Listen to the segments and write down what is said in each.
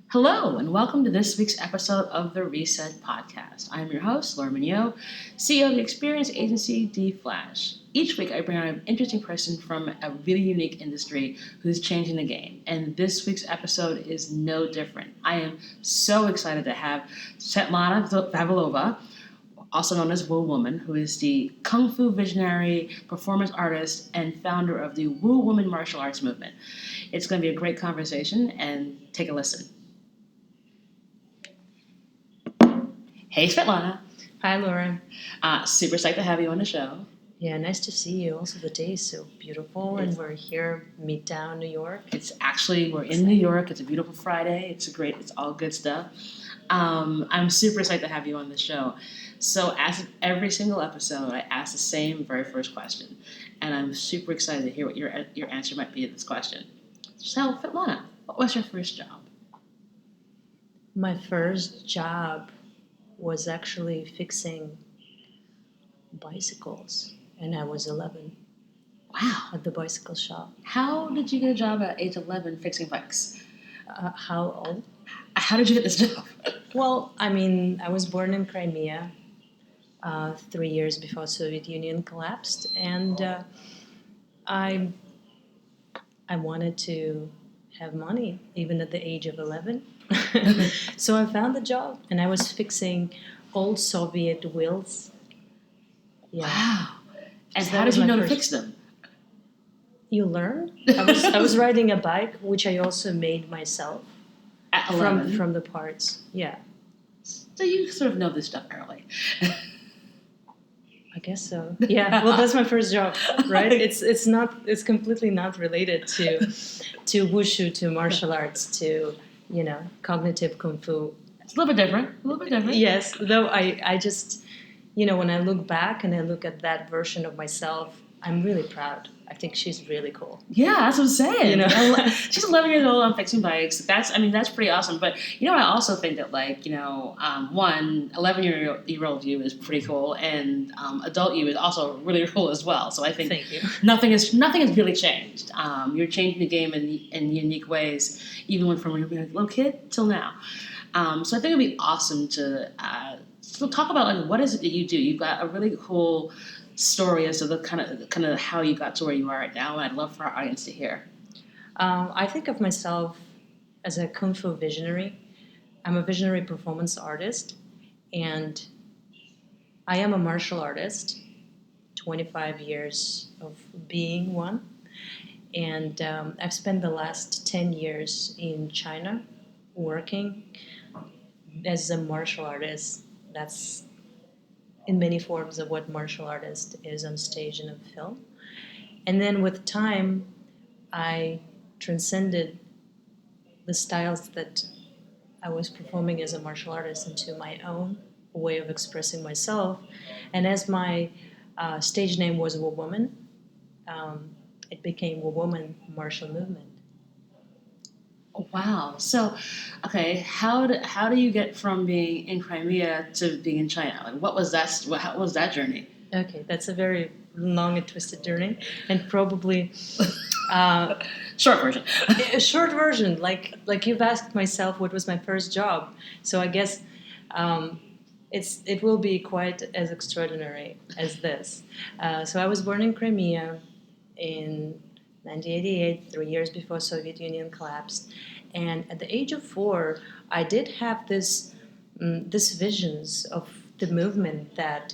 Hello, and welcome to this week's episode of the Reset Podcast. I'm your host, Laura Mignot, CEO of the experience agency D Flash. Each week, I bring on an interesting person from a really unique industry who's changing the game. And this week's episode is no different. I am so excited to have Svitlana Zavaialova, also known as Woo Woman, who is the Kung Fu visionary, performance artist, and founder of the Woo Woman martial arts movement. It's going to be a great conversation, and take a listen. Hey, Svitlana. Hi, Laura. Super psyched to have you on the show. Yeah, nice to see you. Also, the day is so beautiful, and we're here, Midtown, New York. We're in New York. It's a beautiful Friday. It's all good stuff. I'm super excited to have you on the show. So, as every single episode, I ask the same very first question, and I'm super excited to hear what your answer might be to this question. So, Svitlana, what was your first job? My first job was actually fixing bicycles, and I was 11. Wow. At the bicycle shop. How did you get a job at age 11 fixing bikes? How old? How did you get this job? Well, I was born in Crimea 3 years before Soviet Union collapsed, and I wanted to have money, even at the age of 11. So I found a job, and I was fixing old Soviet wheels. Yeah. Wow. And So how did you know to fix them? You learn. I was riding a bike, which I also made myself. At 11? From the parts. Yeah. So you sort of know this stuff early. I guess so. Yeah. Well, that's my first job, right? It's completely not related to wushu, to martial arts, to cognitive kung fu. It's a little bit different. Yes, though I just, when I look back and I look at that version of myself, I'm really proud. I think she's really cool. Yeah, that's what I'm saying. She's 11 years old on fixing bikes. That's pretty awesome. But, I also think that, 11-year-old you is pretty cool, and adult you is also really cool as well. So I think Thank you. nothing has really changed. You're changing the game in unique ways, even from when you were a little kid till now. So I think it'd be awesome to talk about what is it that you do. You've got a really cool story as to the kind of how you got to where you are right now, and I'd love for our audience to hear. I think of myself as a kung fu visionary. I'm a visionary performance artist, and I am a martial artist. 25 years of being one, and I've spent the last 10 years in China working as a martial artist. That's in many forms of what martial artist is on stage and in film. And then with time, I transcended the styles that I was performing as a martial artist into my own way of expressing myself. And as my stage name was Woo Woman, it became Woo Woman Martial Movement. Wow. So, okay, how do you get from being in Crimea to being in China? What was that journey? Okay, that's a very long and twisted journey, and probably short version. A short version, like you've asked myself, what was my first job? So I guess it will be quite as extraordinary as this. So I was born in Crimea in 1988, 3 years before Soviet Union collapsed, and at the age of 4, I did have this visions of the movement that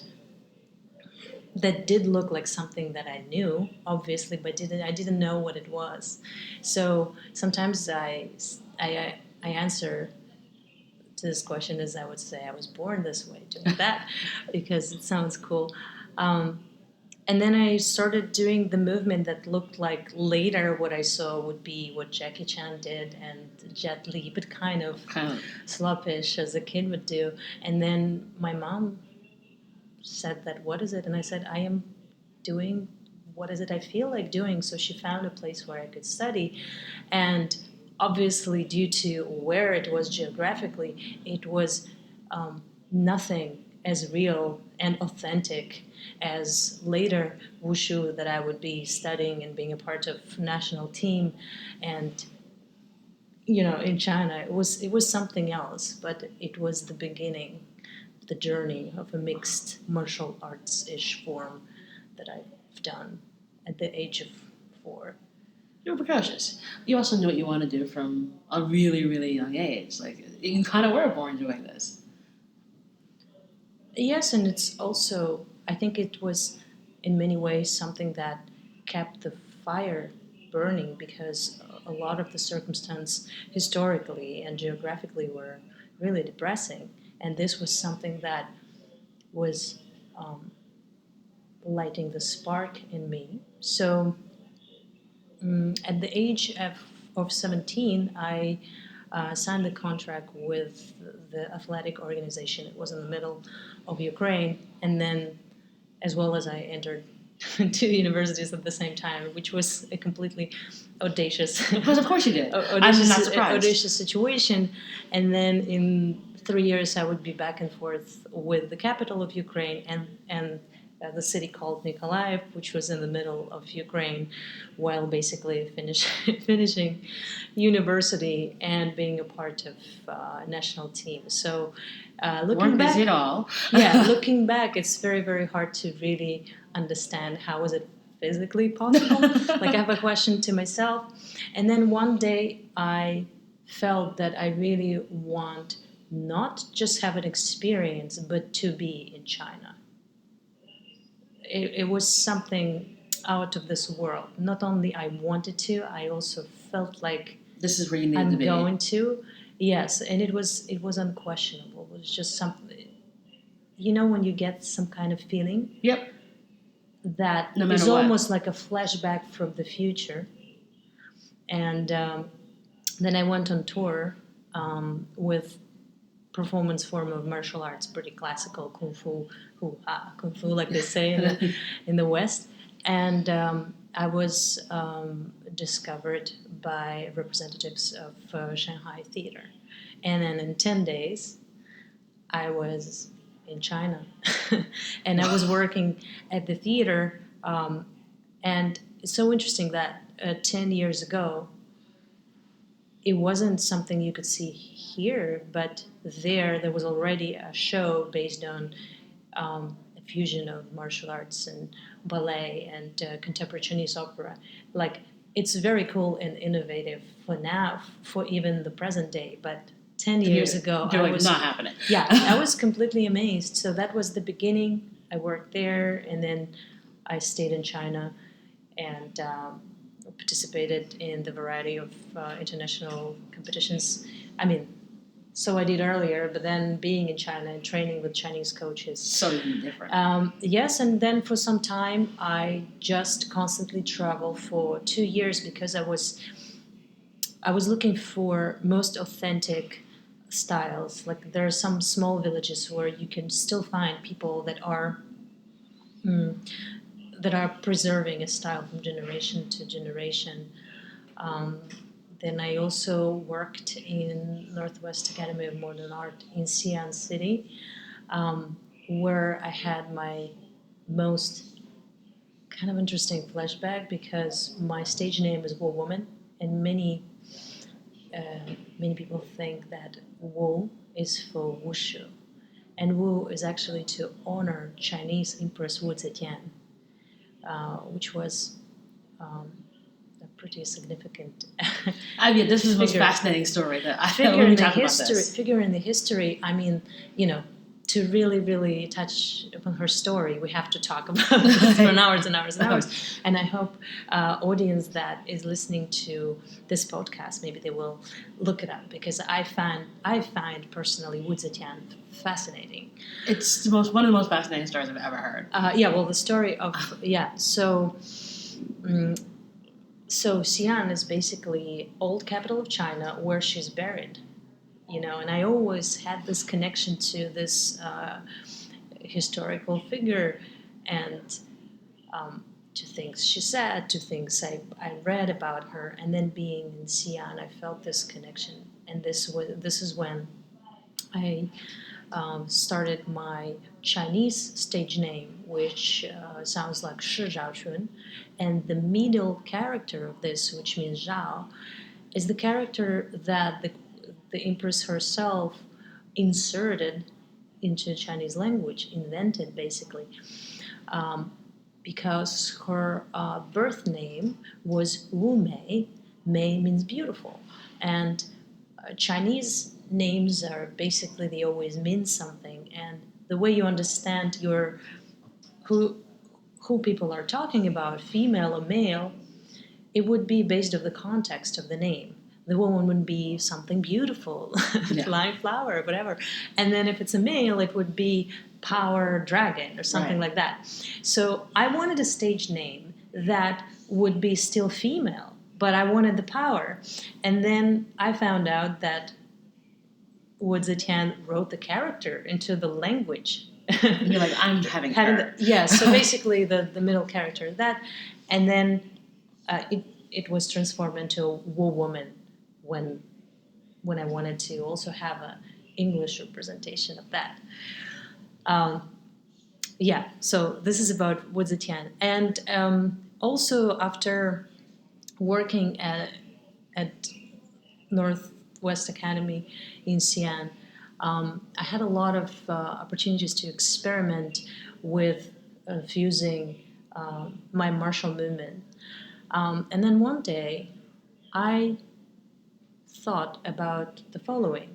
did look like something that I knew, obviously, but I didn't know what it was. So sometimes I answer to this question as I would say I was born this way, doing that, because it sounds cool. And then I started doing the movement that looked like later what I saw would be what Jackie Chan did and Jet Li, but kind of sloppish as a kid would do. And then my mom said that, what is it? And I said, I am doing what is it I feel like doing. So she found a place where I could study. And obviously, due to where it was geographically, it was nothing as real and authentic as later wushu that I would be studying and being a part of national team. And in China, it was something else, but it was the beginning, the journey of a mixed martial arts ish form that I've done at the age of 4. You were precocious. You also knew what you wanted to do from a really, really young age. Like, you kind of were born doing this. Yes, and it's also, I think it was in many ways something that kept the fire burning because a lot of the circumstance historically and geographically were really depressing. And this was something that was um, lighting the spark in me. So at the age of 17, I signed the contract with the athletic organization. It was in the middle of Ukraine. And then, as well as I entered two universities at the same time, which was a completely audacious, Because of course you did. I'm not surprised. audacious situation. And then in 3 years, I would be back and forth with the capital of Ukraine and the city called Nikolaev, which was in the middle of Ukraine, while basically finishing university and being a part of national team. So looking Weren't back, busy at all. yeah, looking back, it's very, very hard to really understand how is it physically possible. Like I have a question to myself, and then one day I felt that I really want not just have an experience, but to be in China. It was something out of this world. Not only I wanted to, I also felt like This is where you need to I'm be. going to. Yes, and it was unquestionable. It was just something. When you get some kind of feeling Yep. that No is matter what. almost like a flashback from the future. And then I went on tour with performance form of martial arts, pretty classical kung fu, like they say in the West. And I was discovered by representatives of Shanghai theater. And then in 10 days, I was in China. And I was working at the theater. And it's so interesting that 10 years ago, it wasn't something you could see here, but there was already a show based on a fusion of martial arts and ballet and contemporary Chinese opera. Like, it's very cool and innovative for now, for even the present day, but 10 years ago, You're I like, was not happening. yeah, I was completely amazed. So that was the beginning. I worked there, and then I stayed in China and participated in the variety of international competitions. I mean, so I did earlier, but then being in China and training with Chinese coaches. So different. Yes, and then for some time I just constantly travel for 2 years because I was looking for most authentic styles. Like there are some small villages where you can still find people that are preserving a style from generation to generation. Um, then I also worked in Northwest Academy of Modern Art in Xi'an City, where I had my most kind of interesting flashback because my stage name is Wu Woman, and many people think that Wu is for wushu, and Wu is actually to honor Chinese Empress Wu Zetian, which was a pretty significant This is the most figure. fascinating story that I figure when we in the talk about history. this. Figure in the history. I mean, to really, really touch upon her story, we have to talk about this for hours and hours and hours. And I hope audience that is listening to this podcast, maybe they will look it up because I find personally Wu Zetian fascinating. It's one of the most fascinating stories I've ever heard. Well, the story of So Xi'an is basically old capital of China where she's buried. And I always had this connection to this historical figure and to things she said, to things I read about her, and then being in Xi'an, I felt this connection, and this is when I started my Chinese stage name, which sounds like Shi Zhao Chun, and the middle character of this, which means Zhao, is the character that the Empress herself inserted into Chinese language, invented basically, um, because her birth name was Wu Mei. Mei means beautiful, and Chinese names are basically, they always mean something, and the way you understand who who people are talking about, female or male, it would be based on the context of the name. The woman would be something beautiful, Yeah. flying flower, or whatever. And then if it's a male, it would be power dragon or something Right. like that. So I wanted a stage name that would be still female, but I wanted the power. And then I found out that Wu Zetian wrote the character into the language. You're like, I'm having her. So basically the middle character, that, and then it was transformed into a Wu woman when I wanted to also have a English representation of that. Um, so this is about Wu Zetian. And also after working at Northwest Academy in Xi'an, I had a lot of opportunities to experiment with fusing my martial movement. And then one day, I thought about the following.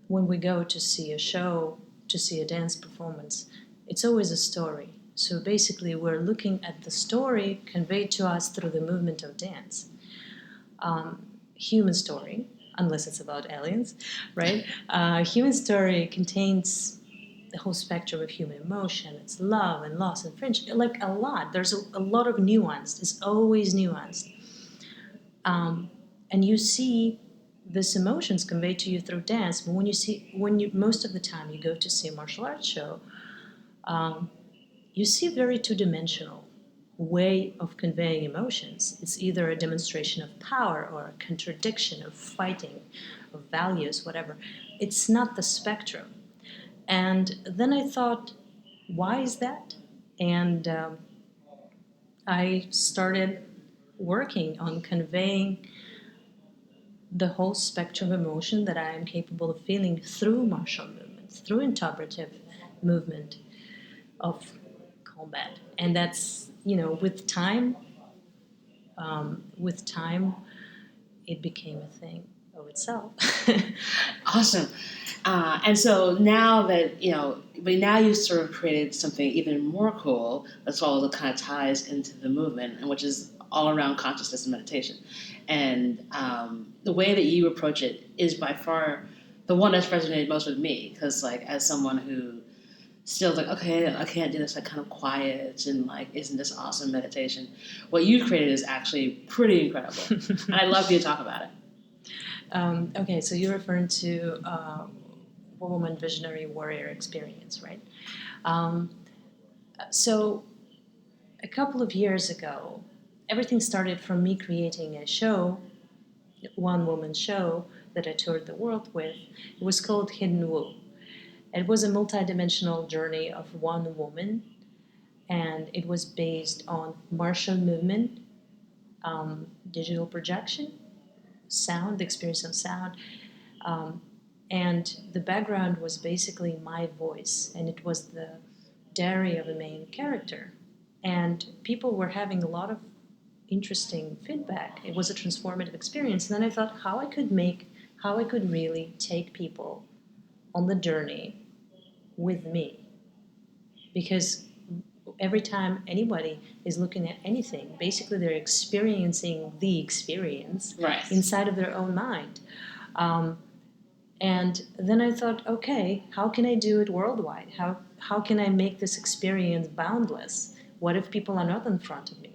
When we go to see a show, to see a dance performance, it's always a story. So basically, we're looking at the story conveyed to us through the movement of dance. Human story, unless it's about aliens, right? Human story contains the whole spectrum of human emotion. It's love and loss and friendship, like a lot. There's a lot of nuance. It's always nuanced. And you see this emotions conveyed to you through dance. But when you most of the time you go to see a martial arts show, you see a very two-dimensional way of conveying emotions. It's either a demonstration of power or a contradiction of fighting, of values, whatever. It's not the spectrum. And then I thought, why is that? And I started working on conveying the whole spectrum of emotion that I am capable of feeling through martial movements, through interpretive movement of combat. And that's, with time, it became a thing of itself. Awesome. And so now that, but now you've sort of created something even more cool that's all that kind of ties into the movement, and which is all around consciousness and meditation. And the way that you approach it is by far the one that's resonated most with me, because like as someone who still like, okay, I can't do this like kind of quiet and like isn't this awesome meditation, what you created is actually pretty incredible. And I'd love for you to talk about it. Okay, so you're referring to Woman Visionary Warrior Experience, right? So a couple of years ago, everything started from me creating a show, one-woman show that I toured the world with. It was called Hidden Wu. It was a multidimensional journey of one woman, and it was based on martial movement, digital projection, sound, the experience of sound, and the background was basically my voice, and it was the diary of the main character. And people were having a lot of interesting feedback. It was a transformative experience. And then I thought how I could really take people on the journey with me. Because every time anybody is looking at anything, basically they're experiencing the experience Right. inside of their own mind. And then I thought, okay, how can I do it worldwide? How can I make this experience boundless? What if people are not in front of me?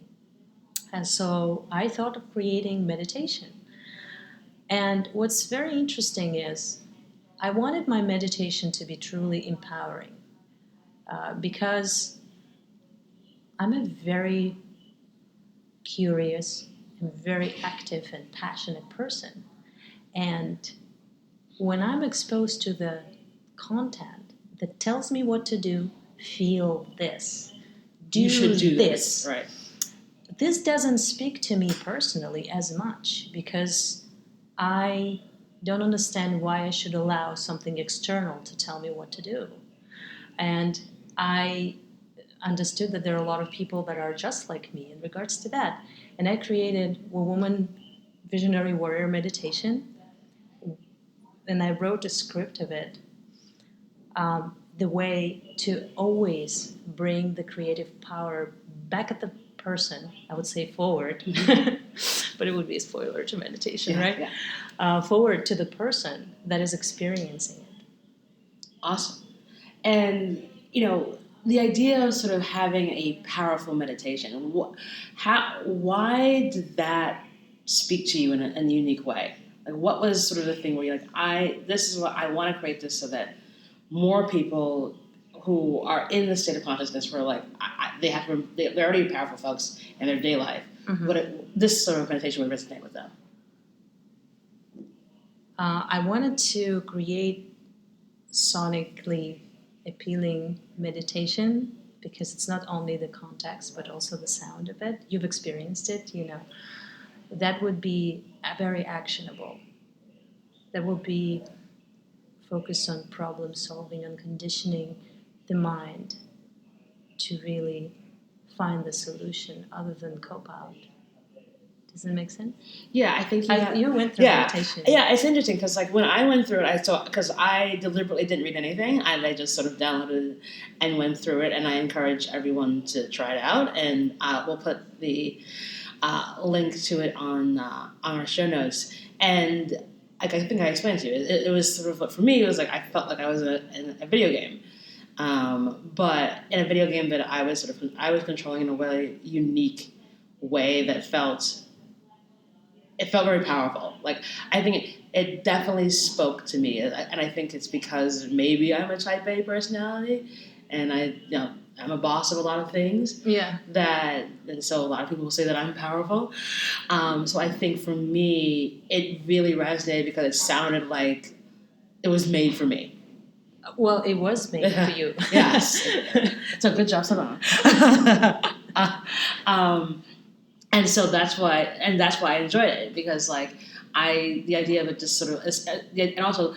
And so I thought of creating meditation. And what's very interesting is I wanted my meditation to be truly empowering, because I'm a very curious and very active and passionate person. And when I'm exposed to the content that tells me what to do, feel this, You should do this. Right. this doesn't speak to me personally as much because I don't understand why I should allow something external to tell me what to do. And I understood that there are a lot of people that are just like me in regards to that. And I created a woman visionary warrior meditation, and I wrote a script of it. The way to always bring the creative power back at the person, I would say forward, but it would be a spoiler to meditation, right? Yeah. Forward to the person that is experiencing it. Awesome. And, the idea of sort of having a powerful meditation, why did that speak to you in a unique way? Like, what was sort of the thing where you're like, this is what I want to create this so that more people who are in the state of consciousness where like they're already powerful folks in their day life, but this sort of meditation would resonate with them. I wanted to create sonically appealing meditation because it's not only the context but also the sound of it. You've experienced it, That would be very actionable. That would be focused on problem solving, on conditioning the mind to really find the solution other than cope out. Does that make sense? Yeah, I think you went through meditation. Yeah, it's interesting because like when I went through it, because I deliberately didn't read anything. I just sort of downloaded it and went through it, and I encourage everyone to try it out. And we'll put the link to it on our show notes. And like I think I explained to you, it was sort of for me. It was like I felt like I was in a video game. But in a video game that I was controlling in a really unique way that felt very powerful. Like I think it definitely spoke to me, and I think it's because maybe I'm a Type A personality, and I'm a boss of a lot of things. Yeah. And so a lot of people will say that I'm powerful. So I think for me, it really resonated because it sounded like it was made for me. Well, it was made for you. Yes. So good job, Svitlana. And so that's why I enjoyed it because like the idea of it just sort of and also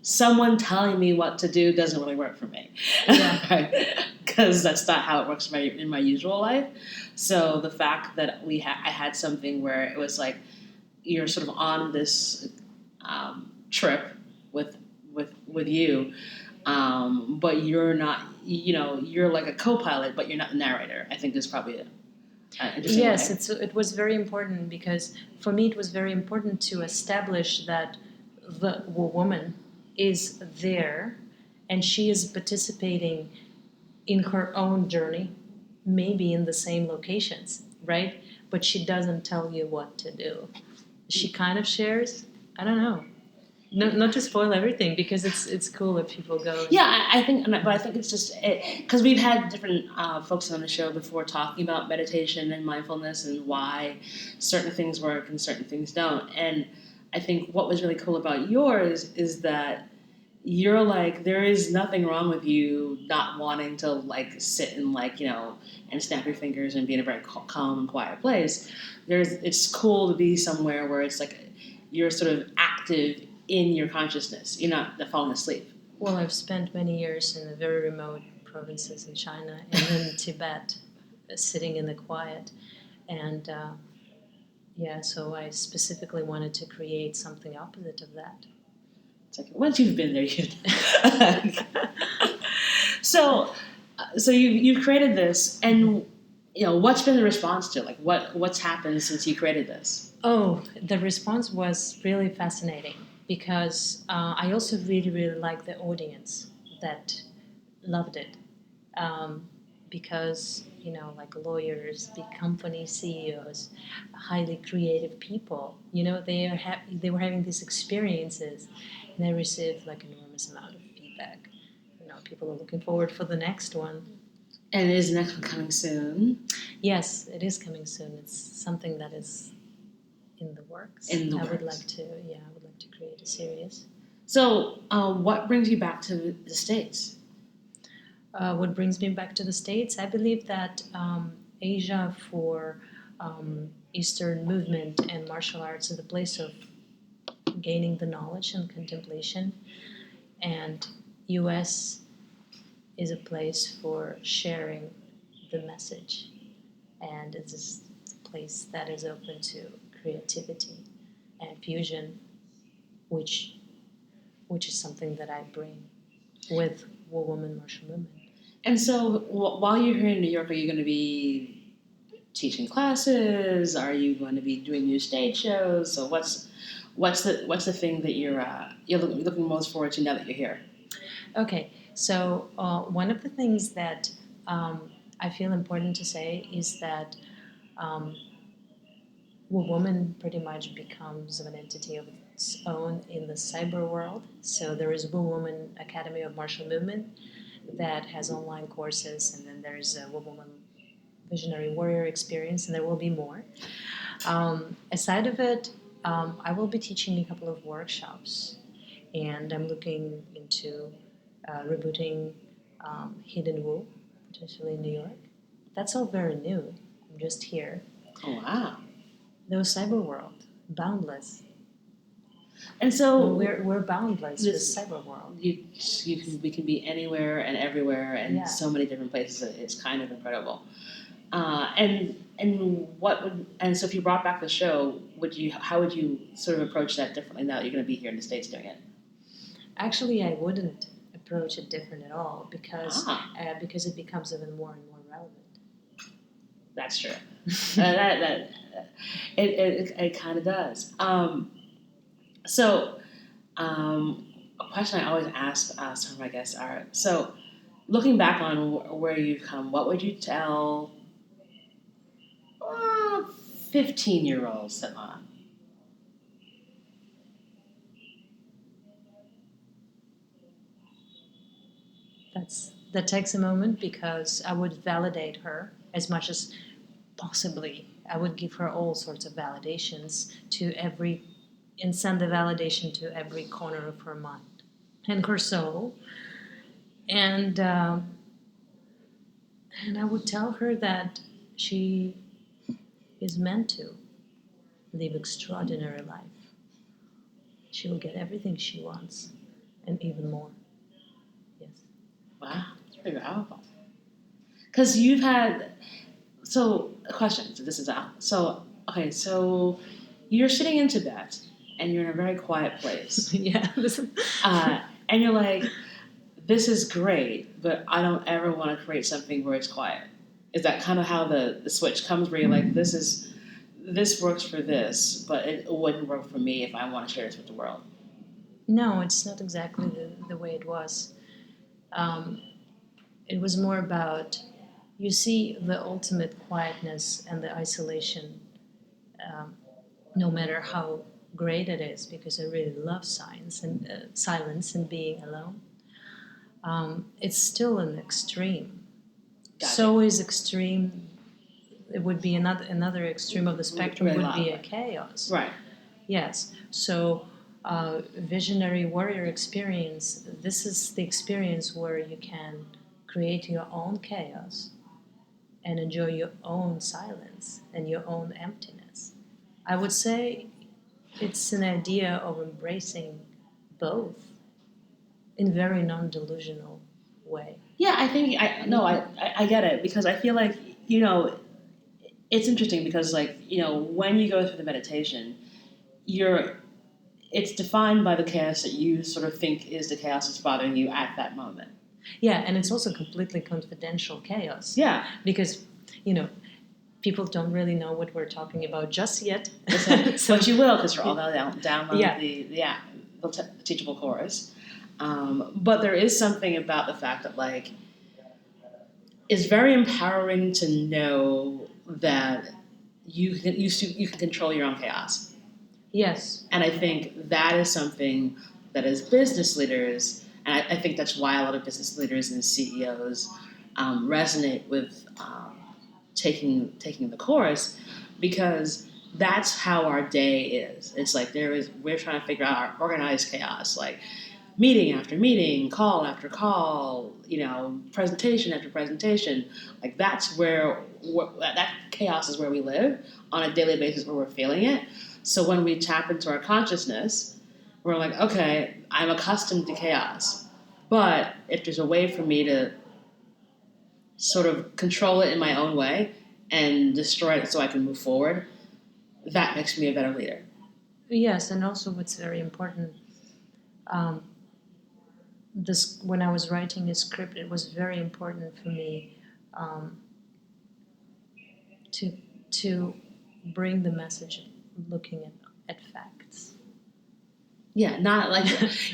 someone telling me what to do doesn't really work for me. Yeah. Right? Because that's not how it works in my usual life. So the fact that I had something where it was like you're sort of on this trip with you. But you're not, you're like a co-pilot, but you're not the narrator. I think is probably an interesting Yes, way. it was very important because for me it was very important to establish that the woman is there and she is participating in her own journey, maybe in the same locations, right? But she doesn't tell you what to do. She kind of shares, I don't know. No, not to spoil everything because it's cool if people go. Yeah, I think it's just because we've had different folks on the show before talking about meditation and mindfulness and why certain things work and certain things don't. And I think what was really cool about yours is that you're like there is nothing wrong with you not wanting to like sit and like and snap your fingers and be in a very calm and quiet place. It's cool to be somewhere where it's like you're sort of active in your consciousness. You're not falling asleep. Well, I've spent many years in the very remote provinces in China and in Tibet, sitting in the quiet. And so I specifically wanted to create something opposite of that. It's like, once you've been there, you So you've created this, and what's been the response to it? Like what's happened since you created this? Oh, the response was really fascinating because I also really, really like the audience that loved it. Because, like lawyers, big company CEOs, highly creative people, they were having these experiences and they received like enormous amount of feedback. People are looking forward for the next one. And is the next one coming soon? Yes, it is coming soon. It's something that is in the works. I would like to create a series. So, what brings you back to the States? What brings me back to the States? I believe that Asia for Eastern movement and martial arts is a place of gaining the knowledge and contemplation, and U.S. is a place for sharing the message, and it's a place that is open to creativity and fusion, which is something that I bring with woman martial movement. And so, while you're here in New York, are you going to be teaching classes? Are you going to be doing new stage shows? So, what's the thing that you're looking most forward to now that you're here? Okay, so one of the things that I feel important to say is that woman pretty much becomes an entity of its own in the cyber world. So there is Woman Academy of Martial Movement that has online courses, and then there's a Woman Visionary Warrior Experience, and there will be more. Aside of it, I will be teaching a couple of workshops, and I'm looking into rebooting Hidden Woo, potentially in New York. That's all very new. I'm just here. Oh wow! The cyber world, boundless. And so we're boundless with cyber world. We can be anywhere and everywhere and so many different places. It's kind of incredible. And so if you brought back the show, how would you sort of approach that differently now that you're going to be here in the States doing it? Actually, I wouldn't approach it different at all because it becomes even more and more relevant. That's true. It kind of does. A question I always ask some of my guests are, so looking back on where you've come, what would you tell 15-year-old Svitlana? That takes a moment because I would validate her as much as possibly. I would give her all sorts of validations and send the validation to every corner of her mind and her soul. And I would tell her that she is meant to live an extraordinary life. She will get everything she wants and even more. Yes. Wow, that's pretty powerful. Because you've had a question. So this is out. So you're sitting in Tibet and you're in a very quiet place. Yeah. And you're like, this is great, but I don't ever want to create something where it's quiet. Is that kind of how the switch comes where you're like, this works for this, but it wouldn't work for me if I want to share this with the world? No, it's not exactly the way it was. It was more about, you see, the ultimate quietness and the isolation, no matter how great it is, because I really love silence and being alone. It's still an extreme. Gotcha. So is extreme. It would be another extreme of the spectrum would be a chaos. Right. Yes. So visionary warrior experience. This is the experience where you can create your own chaos and enjoy your own silence and your own emptiness. I would say it's an idea of embracing both in a very non-delusional way. Yeah, I think I get it because I feel like it's interesting because when you go through the meditation, it's defined by the chaos that you sort of think is the chaos that's bothering you at that moment. Yeah, and it's also completely confidential chaos. Yeah, because people don't really know what we're talking about just yet. But you will, because you're all download the teachable course. But there is something about the fact that it's very empowering to know that you can control your own chaos. Yes. And I think that is something that as business leaders, and I think that's why a lot of business leaders and CEOs resonate with taking the course, because that's how our day is. It's like we're trying to figure out our organized chaos. meeting after meeting, call after call, presentation after presentation. Like that's where that chaos is where we live on a daily basis, where we're feeling it. So when we tap into our consciousness, we're like, okay, I'm accustomed to chaos, but if there's a way for me to sort of control it in my own way and destroy it so I can move forward, that makes me a better leader. Yes, and also what's very important, um, this when I was writing a script, it was very important for me um, to to bring the message looking at facts. Yeah, not like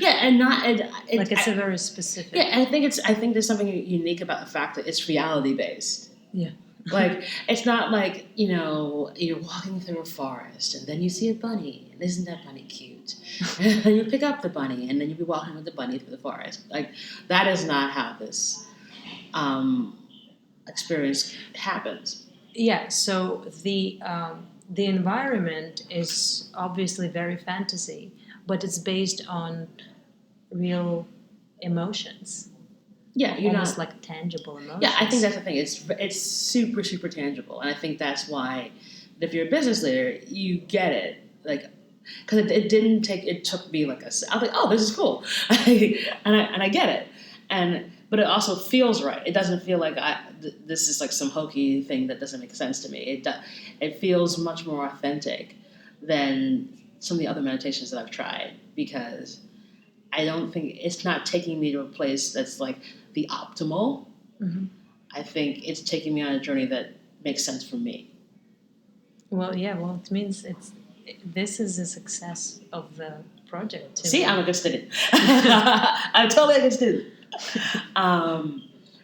and not Like it's a very specific. Yeah, I think there's something unique about the fact that it's reality based. Yeah. Like it's not like you're walking through a forest and then you see a bunny and isn't that bunny cute? And then you pick up the bunny and then you'll be walking with the bunny through the forest. Like that is not how this experience happens. Yeah. So the environment is obviously very fantasy, but it's based on real emotions. Yeah, you're almost not like tangible emotions. Yeah, I think that's the thing. It's super super tangible, and I think that's why if you're a business leader, you get it. Like, because it didn't take. It took me like I was like, oh, this is cool, and I get it, but it also feels right. It doesn't feel like this is like some hokey thing that doesn't make sense to me. It feels much more authentic than some of the other meditations that I've tried, because I don't think it's not taking me to a place that's like the optimal. Mm-hmm. I think it's taking me on a journey that makes sense for me. Well, yeah. Well, it means this is a success of the project. See, I'm a good student. I'm totally a good student.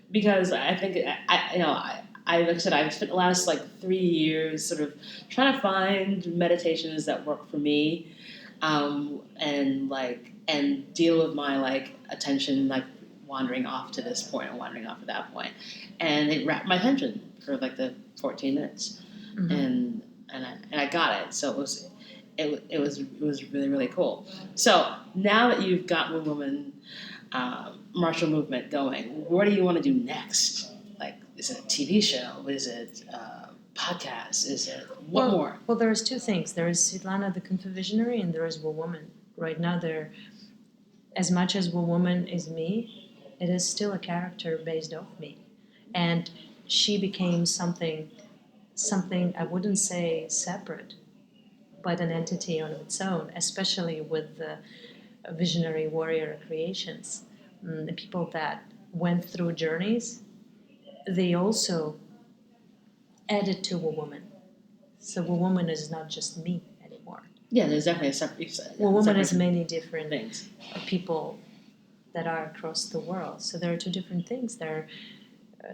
Because I think like I said, I've spent the last like 3 years sort of trying to find meditations that work for me, and deal with my like attention like wandering off to this point and wandering off to that point, and it wrapped my attention for like the 14 minutes, Mm-hmm. and I got it. So it was really really cool. So now that you've got the woman martial movement going, what do you want to do next? Like, is it a TV show? Is it podcast? Is it what more? Well, there's two things. There is Svitlana, the Kung Fu visionary, and there is Woman. Right now, there, as much as Woman is me, it is still a character based off me, and she became something I wouldn't say separate, but an entity on its own, especially with the visionary warrior creations. The people that went through journeys, they also added to Woman. So Woman is not just me anymore. Yeah, there's definitely a separate. Woman is many different things. People that are across the world. So there are two different things.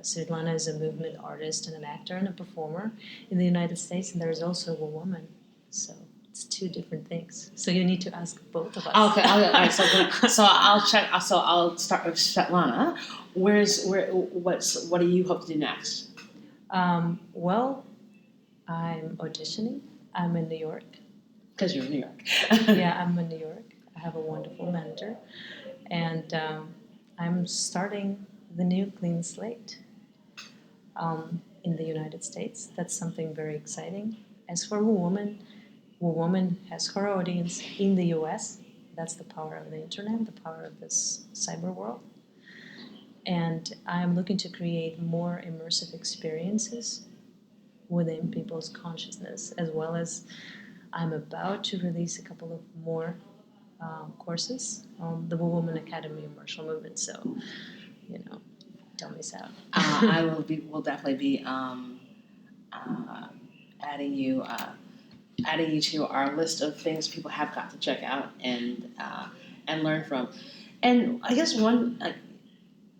Svitlana is a movement artist and an actor and a performer in the United States, and there is also a woman. So it's two different things. So you need to ask both of us. Okay. All right. So I'll check. So I'll start with Svetlana. What do you hope to do next? Well, I'm auditioning. I'm in New York. Because you're in New York. Yeah, I'm in New York. I have a wonderful manager, and I'm starting the new clean slate in the United States. That's something very exciting. As for Woman has her audience in the US. That's the power of the internet, the power of this cyber world. And I'm looking to create more immersive experiences within people's consciousness, as well as I'm about to release a couple of more courses on the Woman Academy of Martial Movement. So, don't miss out. Will definitely be adding you to our list of things people have got to check out and learn from. And I guess one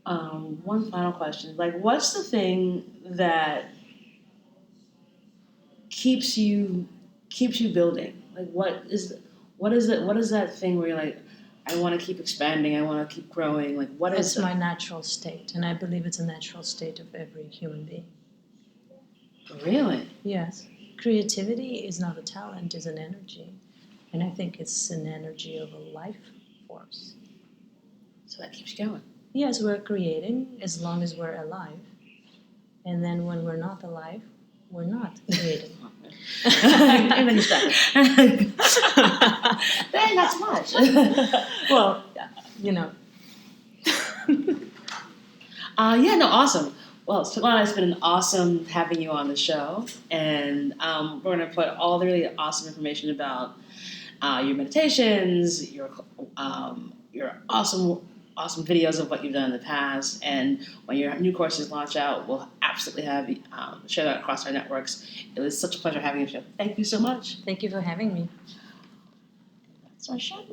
final question: like, what's the thing that keeps you building? Like, what is that thing where you're like, I want to keep expanding, I want to keep growing? Like, what is It's my natural state, and I believe it's a natural state of every human being. Really? Yes. Creativity is not a talent, it's an energy. And I think it's an energy of a life force. So that keeps you going. Yes, we're creating as long as we're alive. And then when we're not alive, we're not creating. And then you stop. Then not so much. Well, you know. Yeah, no, awesome. Well, Svitlana, it's been awesome having you on the show, and we're going to put all the really awesome information about your meditations, your awesome videos of what you've done in the past, and when your new courses launch out, we'll absolutely have share that across our networks. It was such a pleasure having you on the show. Thank you so much. Thank you for having me. That's our show.